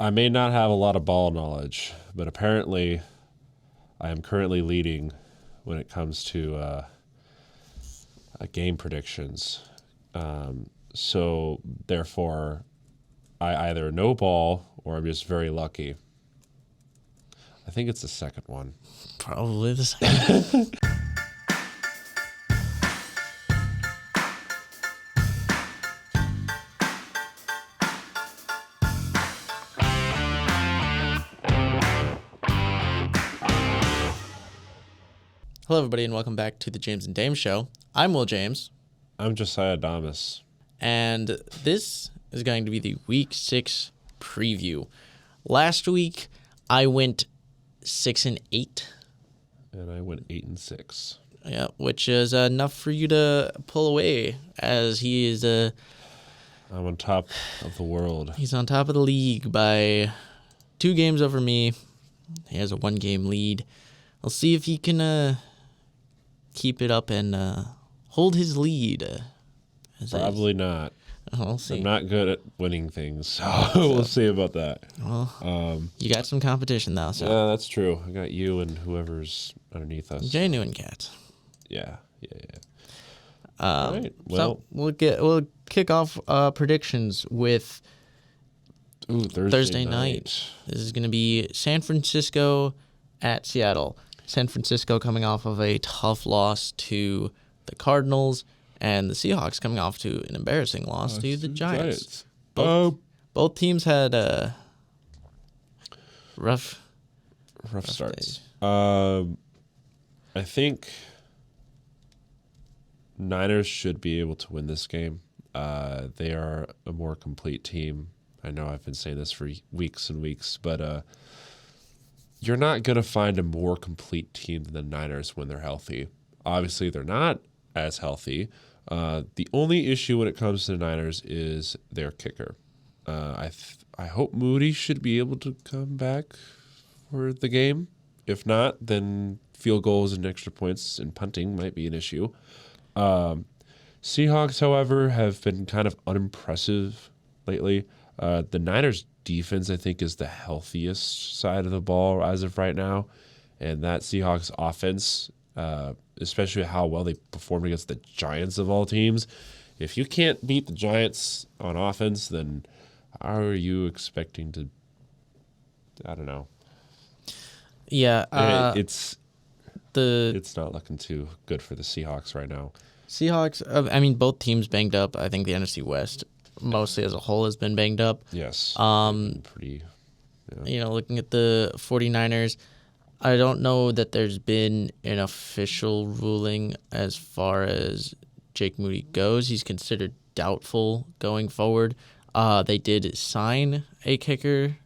I may not have a lot of ball knowledge, but apparently I am currently leading when it comes to game predictions. So therefore, I either know ball or I'm just very lucky. I think it's the second one. Probably the second. Hello, everybody, and welcome back to the James and Dame Show. I'm Will James. I'm Josiah Damas. And this is going to be the Week 6 preview. Last week, I went 6-8. And I went 8-6. Yeah, which is enough for you to pull away, as he is I'm on top of the world. he's on top of the league by 2 games over me. He has a 1-game lead. I'll see if he can keep it up and hold his lead. Probably not. We'll see. I'm not good at winning things, so we'll see about that. Well, you got some competition, though. So. Yeah, that's true. I got you and whoever's underneath us. Jay New and Cat. Yeah. All right, so we'll kick off predictions with Thursday night. This is going to be San Francisco at Seattle. San Francisco coming off of a tough loss to the Cardinals, and the Seahawks coming off to an embarrassing loss to the Giants. Both teams had rough starts. days. I think Niners should be able to win this game. They are a more complete team. I know I've been saying this for weeks and weeks, but you're not going to find a more complete team than the Niners when they're healthy. Obviously, they're not as healthy. The only issue when it comes to the Niners is their kicker. I hope Moody should be able to come back for the game. If not, then field goals and extra points and punting might be an issue. Seahawks, however, have been kind of unimpressive lately. The Niners' defense, I think, is the healthiest side of the ball as of right now. And that Seahawks offense, especially how well they performed against the Giants of all teams, if you can't beat the Giants on offense, then how are you expecting to, I don't know. Yeah. It's not looking too good for the Seahawks right now. Seahawks, I mean, both teams banged up. I think the NFC West, mostly as a whole, has been banged up. Yes. Pretty. Yeah. Looking at the 49ers, I don't know that there's been an official ruling as far as Jake Moody goes. He's considered doubtful going forward. They did sign a kicker,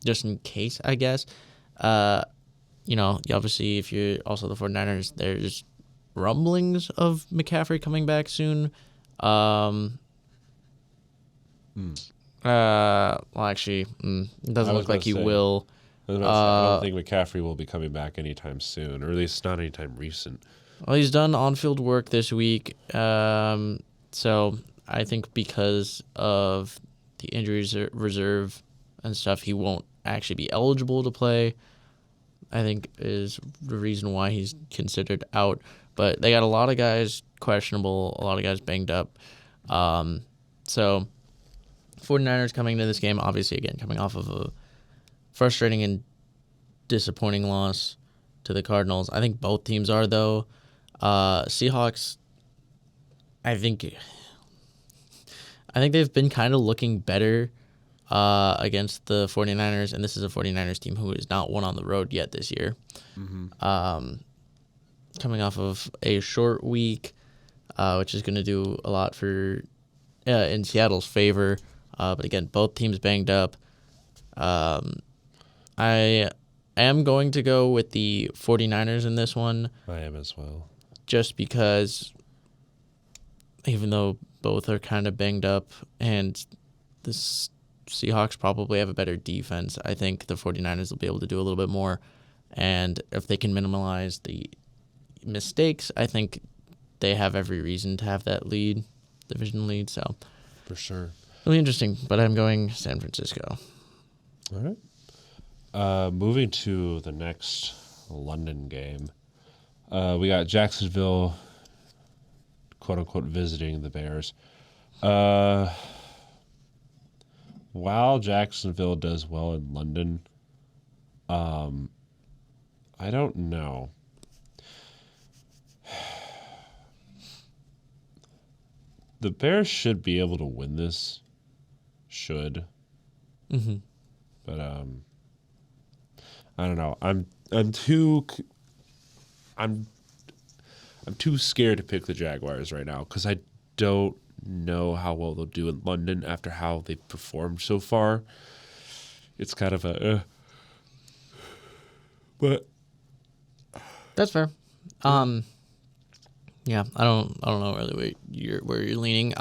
just in case, I guess. Obviously, if you're also the 49ers, there's rumblings of McCaffrey coming back soon. It doesn't look like he will. I don't think McCaffrey will be coming back anytime soon, or at least not anytime recent. Well, he's done on-field work this week. So I think because of the injuries reserve and stuff, he won't actually be eligible to play, I think is the reason why he's considered out. But they got a lot of guys questionable, a lot of guys banged up. So 49ers coming into this game, obviously, again, coming off of a frustrating and disappointing loss to the Cardinals. I think both teams are, though. Seahawks, I think they've been kind of looking better against the 49ers, and this is a 49ers team who has not won on the road yet this year. Mm-hmm. Coming off of a short week, which is going to do a lot for in Seattle's favor. But again, both teams banged up. I am going to go with the 49ers in this one. I am as well. Just because even though both are kind of banged up and the Seahawks probably have a better defense, I think the 49ers will be able to do a little bit more. And if they can minimize the mistakes, I think they have every reason to have that division lead. So, for sure. Really interesting, but I'm going San Francisco. All right. Moving to the next London game. We got Jacksonville, quote unquote, visiting the Bears. While Jacksonville does well in London, I don't know. The Bears should be able to win this. Should. Mm-hmm. But I don't know. I'm too scared to pick the Jaguars right now because I don't know how well they'll do in London after how they've performed so far. It's kind of a but That's fair. Yeah, I don't know really where you're leaning.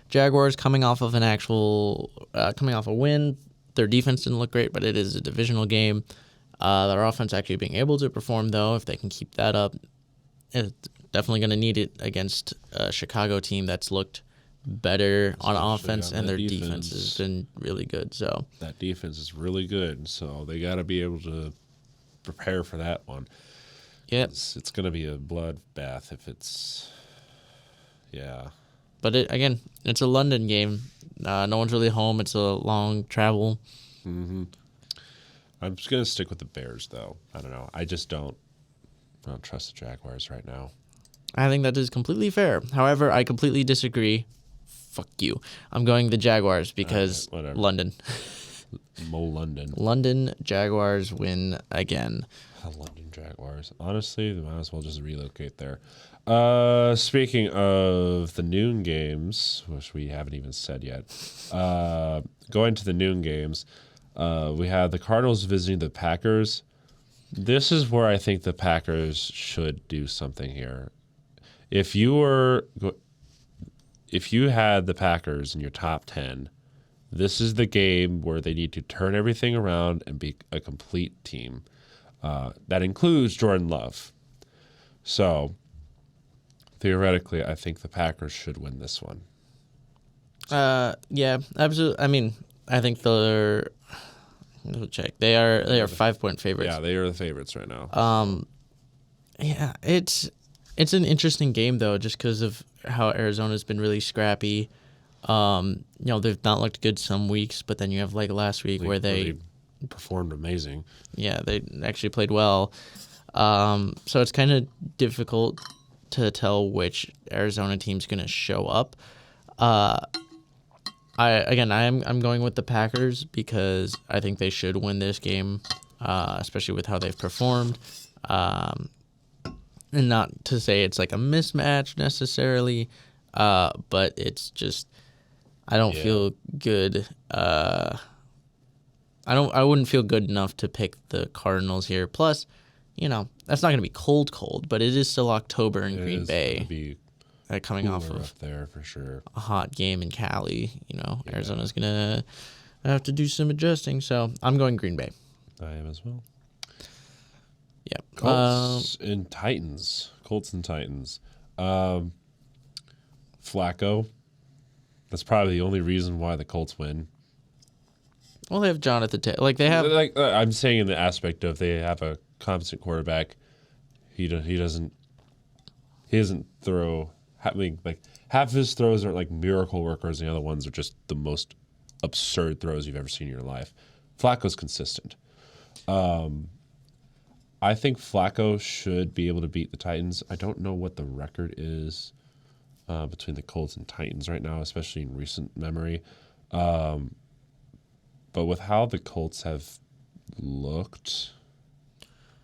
Jaguars coming off of a win. Their defense didn't look great, but it is a divisional game. Their offense actually being able to perform, though, if they can keep that up, it's definitely going to need it against a Chicago team that's looked better on offense, and their defense has been really good. So that defense is really good, so they got to be able to prepare for that one. Yeah, it's going to be a bloodbath if it's, yeah. But it's a London game. No one's really home. It's a long travel. Mm-hmm. I'm just going to stick with the Bears, though. I don't know. I just don't trust the Jaguars right now. I think that is completely fair. However, I completely disagree. Fuck you. I'm going the Jaguars because London. London. London Jaguars win again. London Jaguars. Honestly, they might as well just relocate there. Speaking of the noon games, which we haven't even said yet, going to the noon games, we have the Cardinals visiting the Packers. This is where I think the Packers should do something here. If you had the Packers in your top 10, this is the game where they need to turn everything around and be a complete team. That includes Jordan Love. So, theoretically, I think the Packers should win this one. Yeah, absolutely. I mean, I think they're. We'll check. They are 5-point favorites. Yeah, they are the favorites right now. Yeah, it's an interesting game though, just because of how Arizona's been really scrappy. They've not looked good some weeks, but then you have like last week where they performed amazing. Yeah, they actually played well. So it's kind of difficult to tell which Arizona team's going to show up. I'm going with the Packers because I think they should win this game, especially with how they've performed. And not to say it's like a mismatch necessarily, but it's just I don't feel good. I wouldn't feel good enough to pick the Cardinals here. Plus, that's not going to be cold, but it is still October in Green Bay. Coming off of up there for sure. A hot game in Cali, Arizona's going to have to do some adjusting. So I'm going Green Bay. I am as well. Yep. Colts and Titans. Flacco. That's probably the only reason why the Colts win. Well, they have Jonathan Taylor. I'm saying in the aspect of they have a competent quarterback. He doesn't throw. Half of his throws are like miracle workers, and the other ones are just the most absurd throws you've ever seen in your life. Flacco's consistent. I think Flacco should be able to beat the Titans. I don't know what the record is between the Colts and Titans right now, especially in recent memory. But with how the Colts have looked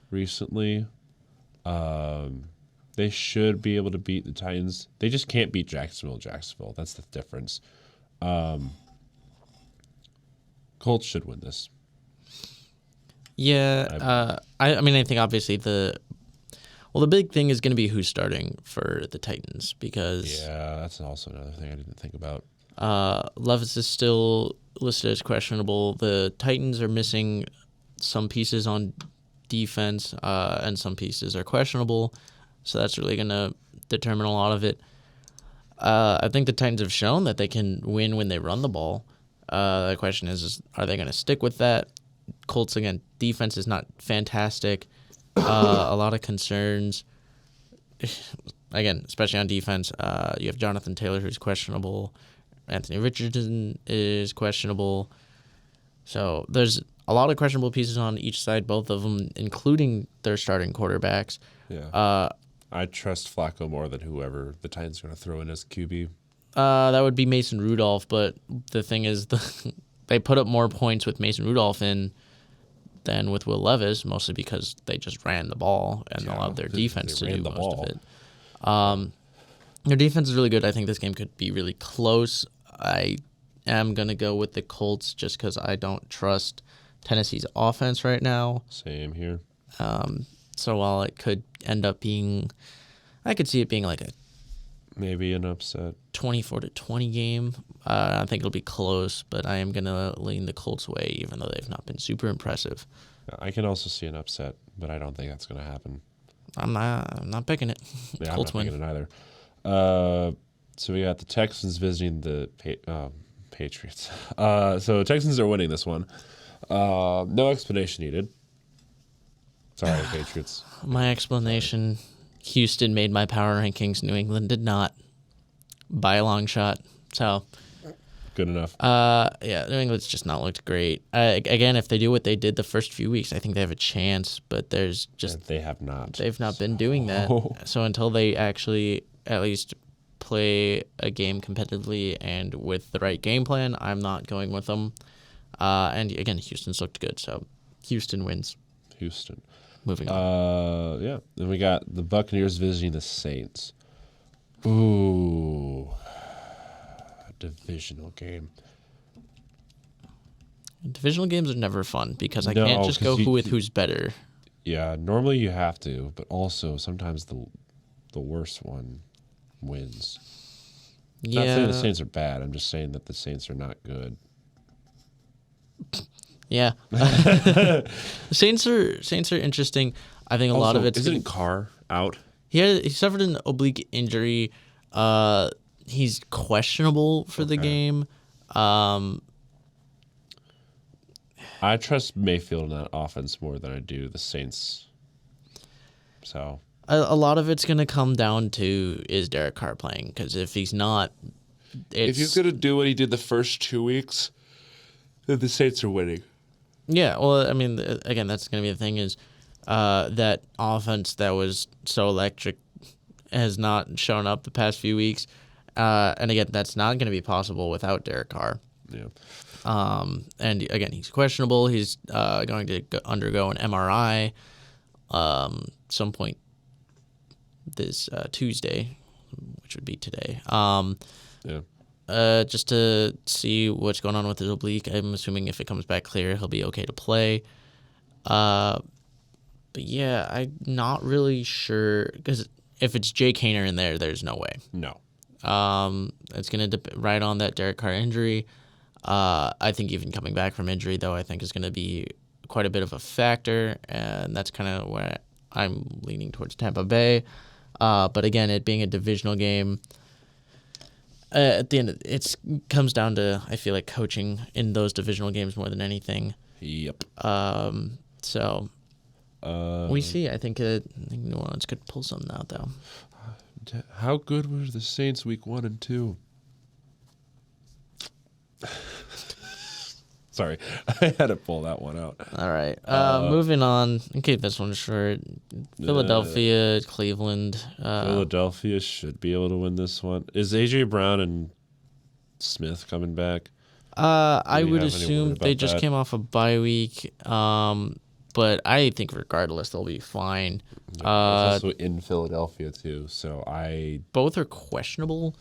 recently, they should be able to beat the Titans. They just can't beat Jacksonville. That's the difference. Colts should win this. Yeah, I think obviously the big thing is going to be who's starting for the Titans because that's also another thing I didn't think about. Levis is still listed as questionable. The Titans are missing some pieces on defense, and some pieces are questionable, so that's really going to determine a lot of it. I think the Titans have shown that they can win when they run the ball. The question is are they going to stick with that? Colts, again, defense is not fantastic. A lot of concerns. Again, especially on defense, you have Jonathan Taylor, who's questionable. Anthony Richardson is questionable. So there's a lot of questionable pieces on each side, both of them, including their starting quarterbacks. Yeah. I trust Flacco more than whoever the Titans are going to throw in as QB. That would be Mason Rudolph, but the thing is, they put up more points with Mason Rudolph in than with Will Levis, mostly because they just ran the ball and allowed their defense to do most of it. Their defense is really good. I think this game could be really close. I am going to go with the Colts just because I don't trust Tennessee's offense right now. Same here. So while it could end up being, I could see it being like a maybe an upset 24-20 game. I think it'll be close, but I am going to lean the Colts' way, even though they've not been super impressive. I can also see an upset, but I don't think that's going to happen. I'm not picking it. Yeah, Colts I'm not win. picking it either. So we got the Texans visiting the Patriots. So Texans are winning this one. No explanation needed. Sorry, Patriots. My explanation, Houston made my power rankings. New England did not, by a long shot. So good enough. Yeah, New England's just not looked great. Again, if they do what they did the first few weeks, I think they have a chance, but there's just... They have not. They've not been doing that. So until they actually at least play a game competitively and with the right game plan, I'm not going with them. And again, Houston's looked good, so Houston wins. Houston. Moving on. Yeah. Then we got the Buccaneers visiting the Saints. Ooh. A divisional game. Divisional games are never fun because I can't just go with who's better. Yeah, normally you have to, but also sometimes the worst one wins. Yeah. Not saying the Saints are bad. I'm just saying that the Saints are not good. Yeah. Saints are interesting. I think a lot of it's... Isn't Carr out? He suffered an oblique injury. He's questionable for the game. I trust Mayfield in that offense more than I do the Saints. So a lot of it's going to come down to, is Derek Carr playing? Because if he's not... If he's going to do what he did the first 2 weeks, then the Saints are winning. Yeah, well, I mean, again, that's going to be the thing is that offense that was so electric has not shown up the past few weeks. And again, that's not going to be possible without Derek Carr. Yeah. And again, he's questionable. He's going to undergo an MRI some point this Tuesday, which would be today. Yeah. Just to see what's going on with his oblique. I'm assuming if it comes back clear, he'll be okay to play. But yeah, I'm not really sure because if it's Jake Haener in there, there's no way. No. It's going to right on that Derek Carr injury. I think even coming back from injury, though, I think is going to be quite a bit of a factor, and that's kind of where I'm leaning towards Tampa Bay. But again, it being a divisional game, at the end, it comes down to, I feel like, coaching in those divisional games more than anything. Yep. So we see. I think New Orleans could pull something out, though. How good were the Saints week 1 and 2? Sorry, I had to pull that one out. All right. Moving on. Keep this one short. Philadelphia, Cleveland. Philadelphia should be able to win this one. Is A.J. Brown and Smith coming back? I would assume they just came off a bye week. But I think regardless, they'll be fine. It's also in Philadelphia, too. So both are questionable.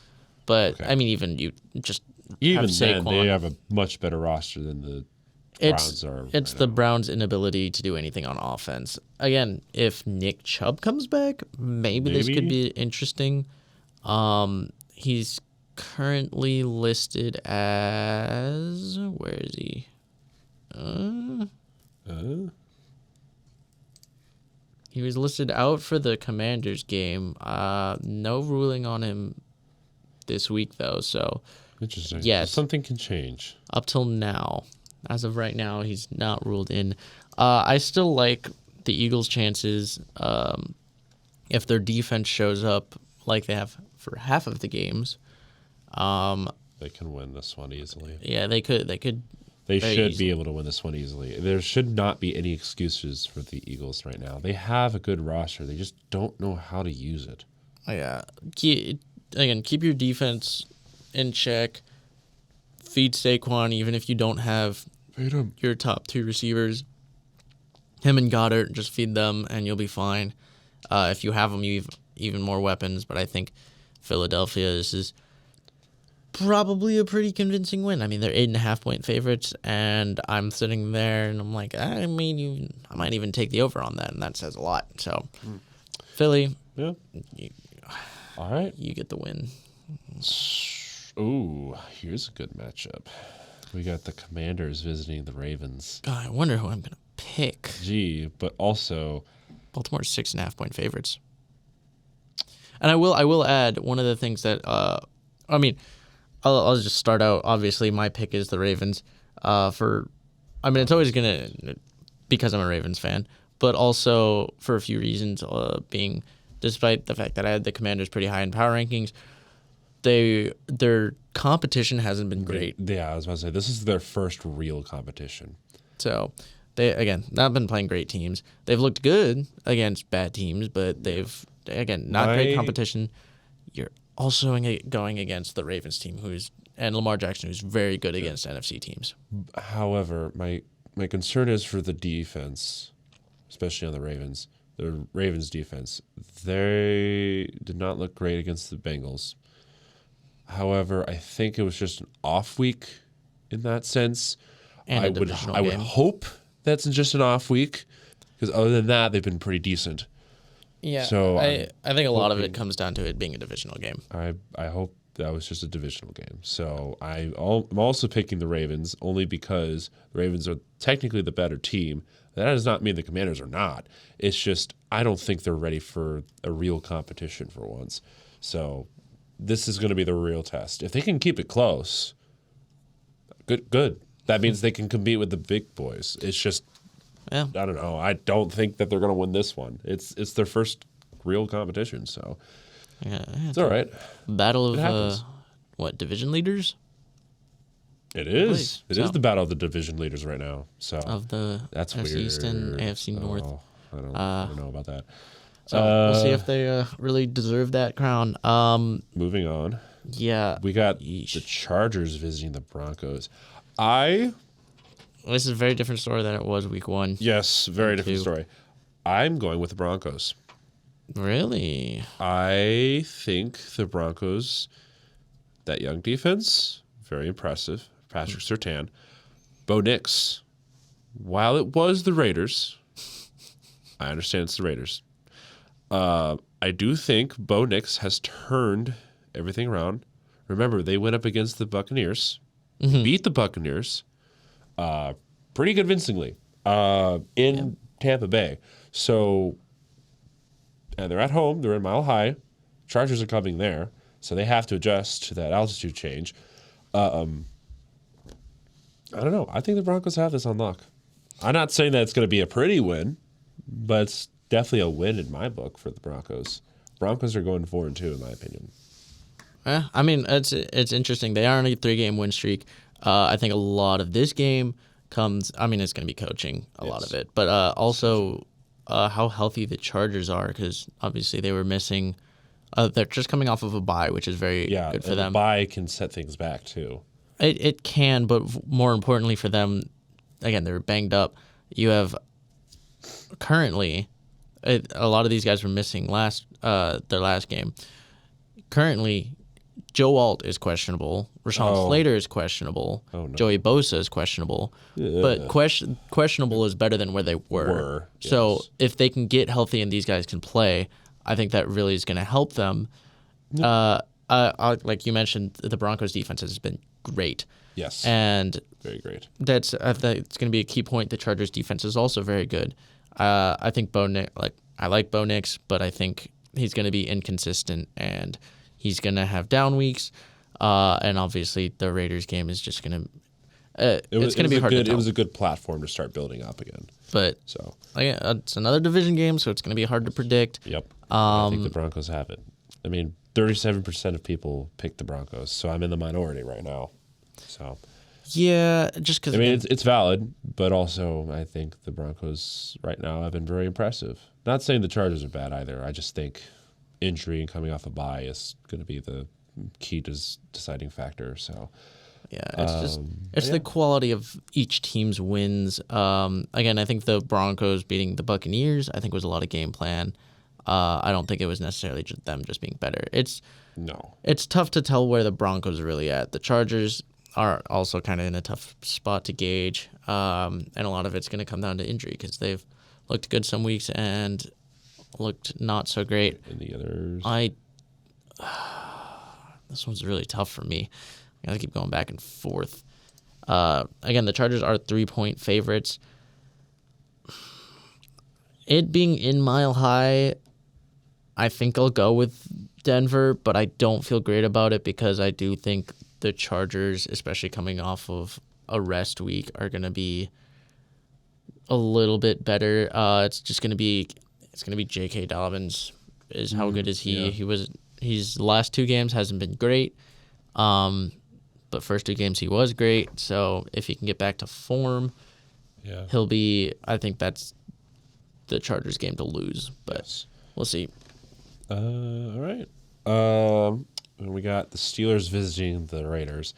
But, okay. I mean, even then, they have a much better roster than the Browns are. It's the Browns' inability to do anything on offense. Again, if Nick Chubb comes back, maybe this could be interesting. He's currently listed as... Where is he? He was listed out for the Commanders game. No ruling on him this week, though. So Interesting. Yes. Something can change. up till now, as of right now, he's not ruled in. I still like the Eagles' chances if their defense shows up like they have for half of the games. They can win this one easily. Yeah, they could. They very should easily. be able to win this one easily. There should not be any excuses for the Eagles right now. They have a good roster. They just don't know how to use it. Yeah. Keep your defense in check. Feed Saquon, even if you don't have Feed him. your top two receivers. Him and Goddard, just feed them, and you'll be fine. If you have them, you have even more weapons. But I think Philadelphia, this is probably a pretty convincing win. I mean, they're 8.5-point favorites, and I'm sitting there, and I'm like, I might even take the over on that, and that says a lot. So, Philly, Yeah. All right. you get the win. Ooh, here's a good matchup. We got the Commanders visiting the Ravens. God, I wonder who I'm gonna pick. Gee, but also Baltimore's 6.5-point favorites. And I will add one of the things that I'll just start out. Obviously, my pick is the Ravens. It's always because I'm a Ravens fan, but also for a few reasons. Being despite the fact that I had the Commanders pretty high in power rankings, their competition hasn't been great. Yeah, I was about to say this is their first real competition. So they again not been playing great teams. They've looked good against bad teams, but they've not great competition. You're also going against the Ravens team, and Lamar Jackson, who's very good against NFC teams. However, my concern is for the defense, especially on the Ravens. The Ravens defense, they did not look great against the Bengals. However, I think it was just an off week in that sense. And I would hope that's just an off week, because other than that, they've been pretty decent. Yeah, So I think a lot of it hoping- comes down to it being a divisional game. I hope that was just a divisional game. So I'm also picking the Ravens only because the Ravens are technically the better team. That does not mean the Commanders are not. It's just I don't think they're ready for a real competition for once. So this is going to be the real test. If they can keep it close, good. That means they can compete with the big boys. It's just Yeah, I don't know. I don't think that they're going to win this one. It's their first real competition, so yeah. it's all right. Battle It of happens. division leaders It is. It is So- the battle of the division leaders right now. So of the that's NFC weird. East and AFC North. Oh, I don't know about that. So we'll see if they really deserve that crown. Moving on, Yeah, we got Yeesh. the Chargers visiting the Broncos. this is a very different story than it was week one. Yes, very different Two. story. I'm going with the Broncos. Really? I think the Broncos, that young defense, very impressive. Patrick Surtain. Bo Nix, while it was the Raiders, I understand it's the Raiders. I do think Bo Nix has turned everything around. Remember, they went up against the Buccaneers, beat the Buccaneers pretty convincingly in Tampa Bay. So, and they're at home. They're in Mile High. Chargers are coming there, so they have to adjust to that altitude change. I don't know. I think the Broncos have this on lock. I'm not saying that it's going to be a pretty win, but it's definitely a win in my book for the Broncos. Broncos are going 4-2 in my opinion. Yeah, I mean, it's interesting. They are on a 3-game win streak. I think a lot of this game comes. I mean, it's going to be coaching, a lot of it, but also how healthy the Chargers are, because obviously they were missing. They're just coming off of a bye, which is very good for and them. the bye can set things back too. It can, but more importantly for them, again, they're banged up. You have currently a lot of these guys were missing their last game. Currently, Joe Alt is questionable. Rashawn Slater is questionable. Oh, no. Joey Bosa is questionable. But questionable is better than where they were. So yes. if they can get healthy and these guys can play, I think that really is going to help them. Like you mentioned, the Broncos defense has been great. Yes, And very great. it's going to be a key point. The Chargers defense is also very good. I think I like Bo Nix, but I think he's going to be inconsistent, and He's gonna have down weeks, and obviously the Raiders game is just gonna. It's gonna be hard to tell. It was a good platform to start building up again. But So it's another division game, so it's gonna be hard to predict. yep, I think the Broncos have it. I mean, 37% of people picked the Broncos, so I'm in the minority right now. So Yeah, just because. I mean, it's valid, but also I think the Broncos right now have been very impressive. Not saying the Chargers are bad either. I just think injury and coming off a bye is going to be the key deciding factor. So yeah, it's the quality of each team's wins. Again, I think the Broncos beating the Buccaneers, I think was a lot of game plan. I don't think it was necessarily just them just being better. It's tough to tell where the Broncos are really at. The Chargers are also kind of in a tough spot to gauge, and a lot of it's going to come down to injury because they've looked good some weeks and looked not so great. And the others, this one's really tough for me. I gotta keep going back and forth. Again, the Chargers are 3-point favorites. It being in Mile High, I think I'll go with Denver, but I don't feel great about it because I do think the Chargers, especially coming off of a rest week, are going to be a little bit better. It's going to be J.K. Dobbins. How good is he? Yeah. He's the last 2 games hasn't been great, but first 2 games he was great. So if he can get back to form, he'll be. I think that's the Chargers game to lose, but we'll see. All right. We got the Steelers visiting the Raiders.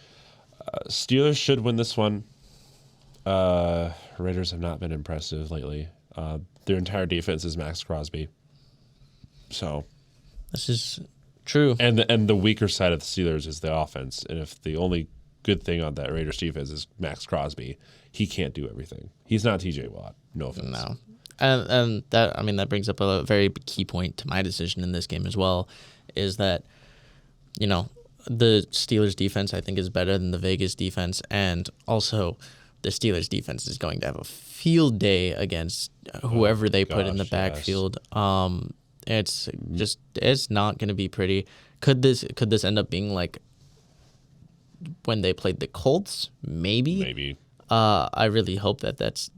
Steelers should win this one. Raiders have not been impressive lately. Their entire defense is Max Crosby. So this is true. And the weaker side of the Steelers is the offense. And if the only good thing on that Raiders defense is Max Crosby, he can't do everything. He's not TJ Watt. No offense. No. And that brings up a very key point to my decision in this game as well, is that, the Steelers defense I think is better than the Vegas defense, and also the Steelers defense is going to have a field day against whoever they put in the backfield. Yes. It's not going to be pretty. Could this end up being like when they played the Colts? Maybe. I really hope that that's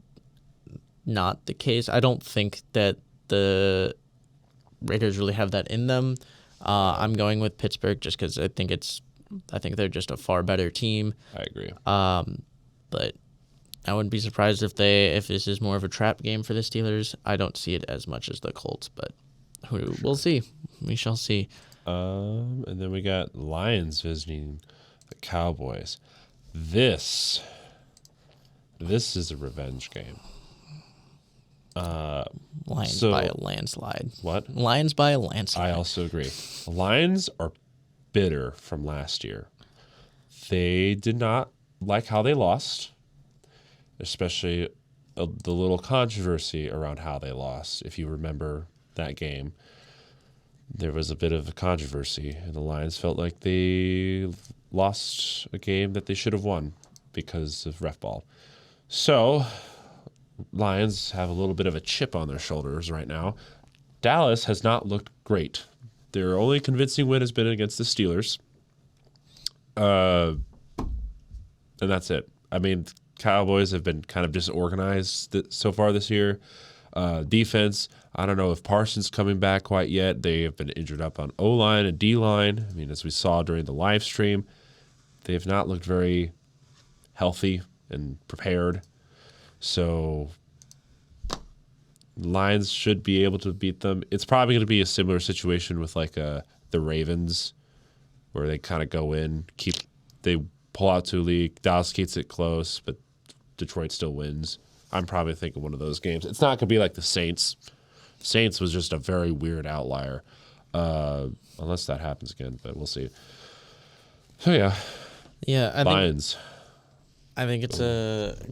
not the case. I don't think that the Raiders really have that in them. I'm going with Pittsburgh just because I think they're just a far better team. I agree. But I wouldn't be surprised if this is more of a trap game for the Steelers. I don't see it as much as the Colts, but we'll see. We shall see. And then we got Lions visiting the Cowboys. This is a revenge game. Lions by a landslide. What? Lions by a landslide. I also agree. The Lions are bitter from last year. They did not like how they lost, especially the little controversy around how they lost. If you remember that game, there was a bit of a controversy, and the Lions felt like they lost a game that they should have won because of ref ball. So Lions have a little bit of a chip on their shoulders right now. Dallas has not looked great. Their only convincing win has been against the Steelers. And that's it. I mean, Cowboys have been kind of disorganized so far this year. Defense, I don't know if Parsons coming back quite yet. They have been injured up on O-line and D-line. I mean, as we saw during the live stream, they have not looked very healthy and prepared. So Lions should be able to beat them. It's probably going to be a similar situation with like the Ravens, where they kind of go in, they pull out to a lead. Dallas keeps it close, but Detroit still wins. I'm probably thinking one of those games. It's not going to be like the Saints. Saints was just a very weird outlier, unless that happens again, but we'll see. So yeah, Lions. I think it's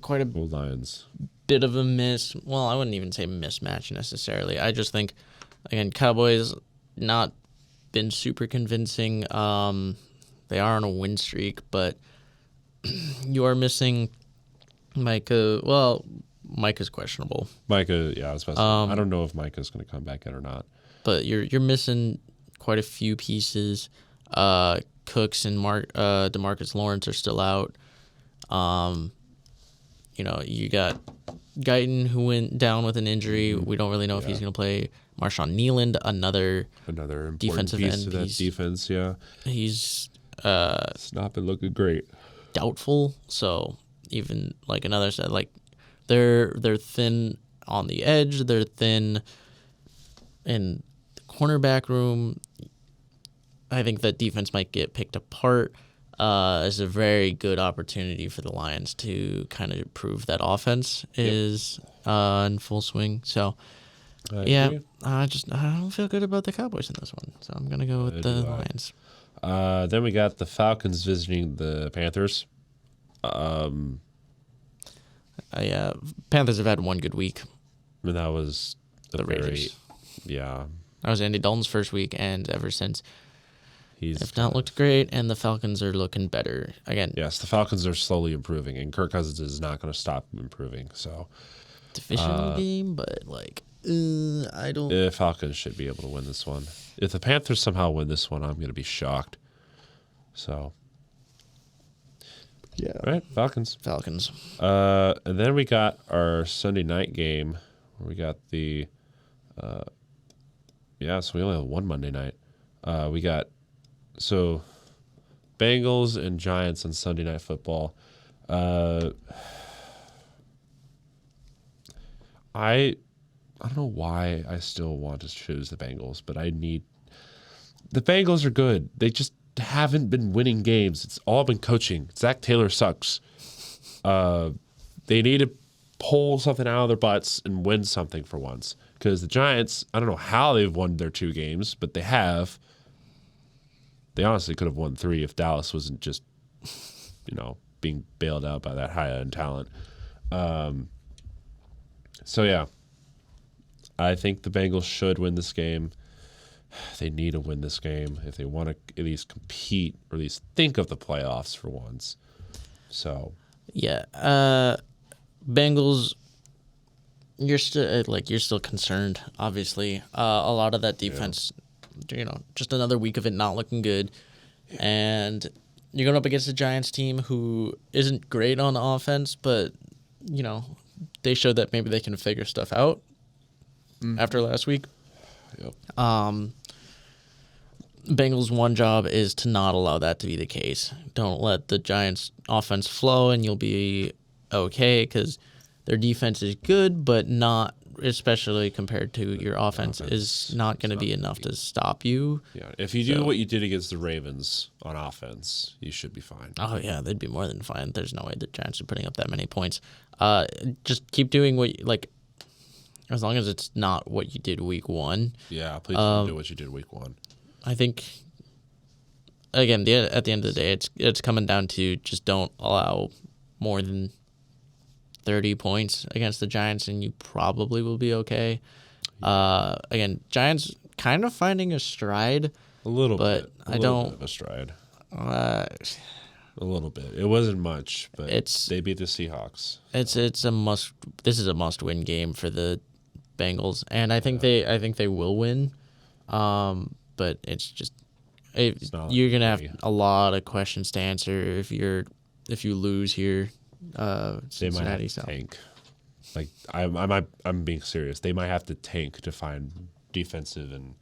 quite a Lions. bit of a miss. Well, I wouldn't even say mismatch necessarily. I just think, again, Cowboys not been super convincing. They are on a win streak, but you are missing Micah. Well, Micah's questionable. Micah, yeah, I was about to say, I don't know if Micah's going to come back in or not. But you're missing quite a few pieces. Cooks and DeMarcus Lawrence are still out. You got Guyton, who went down with an injury. We don't really know if he's going to play. Marshawn Nealand, another important defensive piece end. of that defense. Yeah, he's it's not been looking great. Doubtful. So even like another set, like they're thin on the edge. They're thin in the cornerback room. I think that defense might get picked apart. Is a very good opportunity for the Lions to kind of prove that offense is in full swing. So, I don't feel good about the Cowboys in this one. So I'm gonna go with the Lions. Then we got the Falcons visiting the Panthers. Panthers have had one good week. And that was The Raiders. Yeah. That was Andy Dalton's first week, and ever since, He's not looked great, and the Falcons are looking better again. Yes, the Falcons are slowly improving, and Kirk Cousins is not going to stop improving. So, divisional game, but I don't. The Falcons should be able to win this one. If the Panthers somehow win this one, I'm going to be shocked. So, yeah, all right, Falcons. And then we got our Sunday night game, where we got the. So we only have one Monday night. We got. So, Bengals and Giants on Sunday Night Football. I don't know why I still want to choose the Bengals, but the Bengals are good. They just haven't been winning games. It's all been coaching. Zach Taylor sucks. They need to pull something out of their butts and win something for once. Because the Giants, I don't know how they've won their 2 games, but they have. They honestly could have won 3 if Dallas wasn't just, being bailed out by that high-end talent. I think the Bengals should win this game. They need to win this game if they want to at least compete or at least think of the playoffs for once. So, yeah, Bengals. You're still concerned. Obviously, a lot of that defense. Yeah. Just another week of it not looking good. And you're going up against a Giants team who isn't great on offense, but, they showed that maybe they can figure stuff out after last week. Yep. Bengals' one job is to not allow that to be the case. Don't let the Giants' offense flow, and you'll be okay because their defense is good, but not especially compared to your offense, is not going to be enough to stop you. Yeah, if you do what you did against the Ravens on offense, you should be fine. Oh, yeah, they'd be more than fine. There's no way the Giants are putting up that many points. Just keep doing as long as it's not what you did week 1. Yeah, please don't do what you did week 1. I think, again, at the end of the day, it's coming down to just don't allow more than 30 points against the Giants, and you probably will be okay. Again, Giants kind of finding a stride. A little bit. A little bit of a stride. A little bit. It wasn't much, but they beat the Seahawks. It's a must. This is a must-win game for the Bengals, and I think they will win. But it's just you're gonna have a lot of questions to answer if you lose here. They might have to tank. I'm being serious. They might have to tank to find defensive and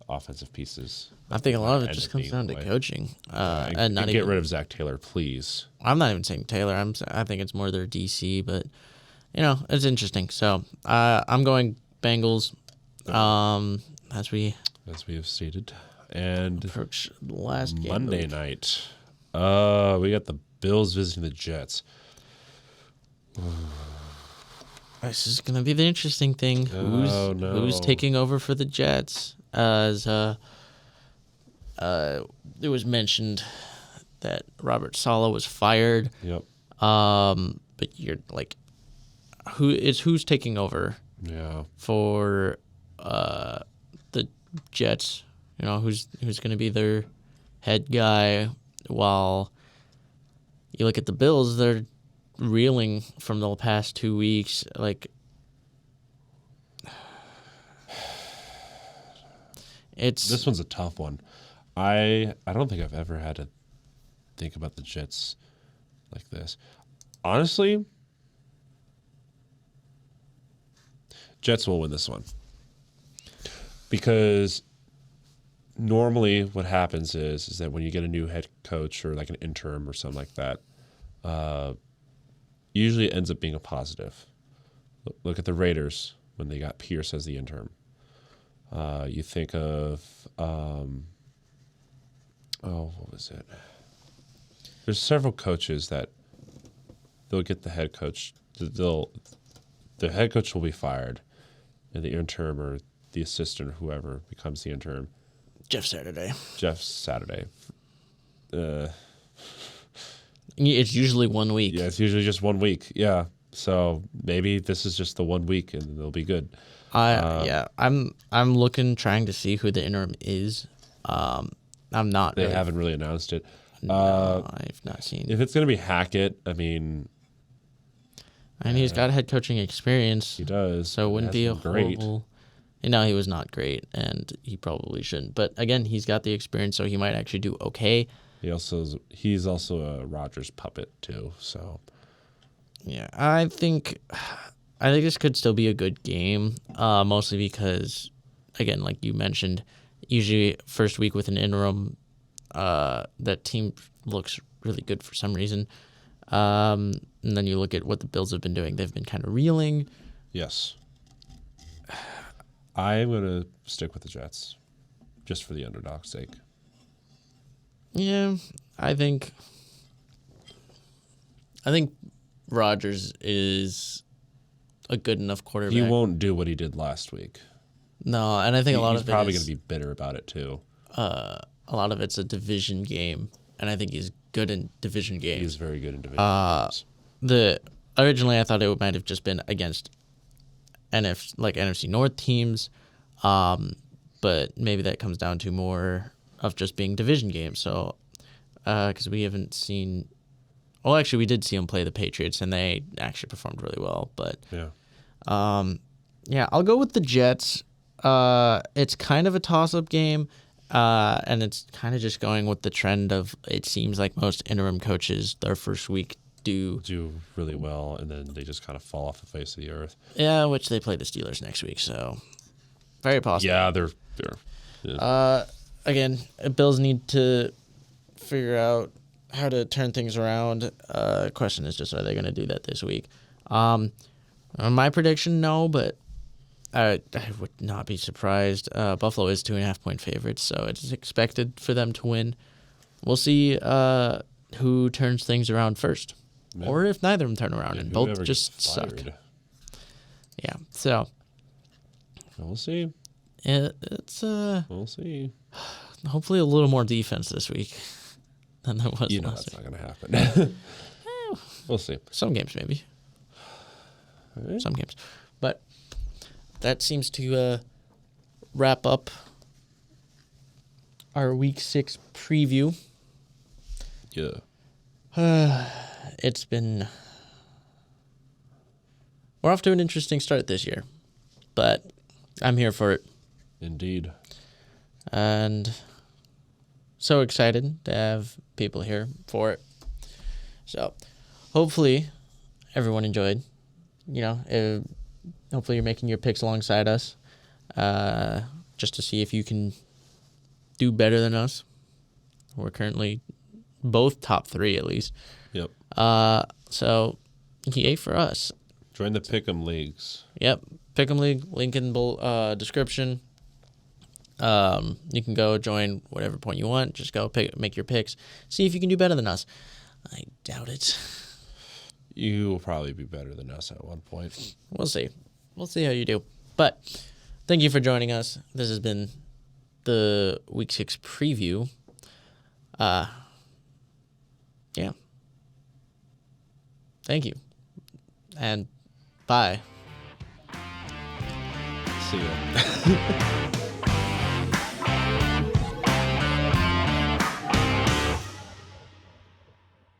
offensive pieces. I think a lot of it just comes down to coaching. And get rid of Zach Taylor, please. I'm not even saying Taylor. I think it's more their DC, but it's interesting. So I'm going Bengals. As we have stated, and approach the last game Monday night, we got the Bills visiting the Jets. This is gonna be the interesting thing. Who's taking over for the Jets? As it was mentioned that Robert Saleh was fired. Yep. But you're who's taking over? Yeah. For the Jets, who's going to be their head guy, while you look at the Bills, they're reeling from the past 2 weeks. This one's a tough one. I don't think I've ever had to think about the Jets like this. Honestly, Jets will win this one. Because normally what happens is that when you get a new head coach or like an interim or something like that, usually it ends up being a positive. Look at the Raiders when they got Pierce as the interim. You think of, what was it? There's several coaches that they'll get the head coach. The head coach will be fired, and the interim or the assistant or whoever becomes the interim. Jeff Saturday. It's usually 1 week. Yeah, it's usually just 1 week. Yeah. So maybe this is just the 1 week and they'll be good. I'm trying to see who the interim is. I'm not. They haven't really announced it. No, I've not seen. If it's going to be Hackett, I mean, and he's got head coaching experience. he does. So it wouldn't be a great. horrible. No, he was not great, and he probably shouldn't. But again, he's got the experience, so he might actually do okay. He's also a Rodgers puppet too. So yeah, I think this could still be a good game, mostly because, again, like you mentioned, usually first week with an interim, that team looks really good for some reason. And then you look at what the Bills have been doing; they've been kind of reeling. Yes. I'm going to stick with the Jets just for the underdog's sake. Yeah, I think Rodgers is a good enough quarterback. He won't do what he did last week. No, and I think he's probably going to be bitter about it too. A lot of it's a division game, and I think he's good in division games. He's very good in division games. Originally I thought it might have just been against NFC North teams, but maybe that comes down to more of just being division games. So, because we haven't seen, well, actually we did see them play the Patriots, and they actually performed really well. But I'll go with the Jets. It's kind of a toss-up game, and it's kind of just going with the trend of, it seems like most interim coaches, their first week do really well, and then they just kind of fall off the face of the earth. Yeah, which they play the Steelers next week, so very possible. Yeah, they're. Yeah. Again, Bills need to figure out how to turn things around. Question is just, are they going to do that this week? My prediction, no, but I would not be surprised. Buffalo is 2.5-point favorites, so it's expected for them to win. We'll see who turns things around first. Yeah. Or if neither of them turn around and both just suck. Yeah, so. We'll see. We'll see. Hopefully a little more defense this week than there was last week. That's not going to happen. We'll see. Some games, maybe. Right. Some games. But that seems to wrap up our Week 6 preview. Yeah. We're off to an interesting start this year, but I'm here for it. Indeed. And so excited to have people here for it. So hopefully everyone enjoyed. Hopefully you're making your picks alongside us, just to see if you can do better than us. We're currently both top 3 at least. Yep. So yay for us. Join the Pick'em Leagues. Yep. Pick'em League, link in the description. You can go join whatever point you want. Just go make your picks. See if you can do better than us. I doubt it. You will probably be better than us at one point. We'll see. We'll see how you do. But thank you for joining us. This has been the Week 6 preview. Yeah. Thank you. And bye. See ya.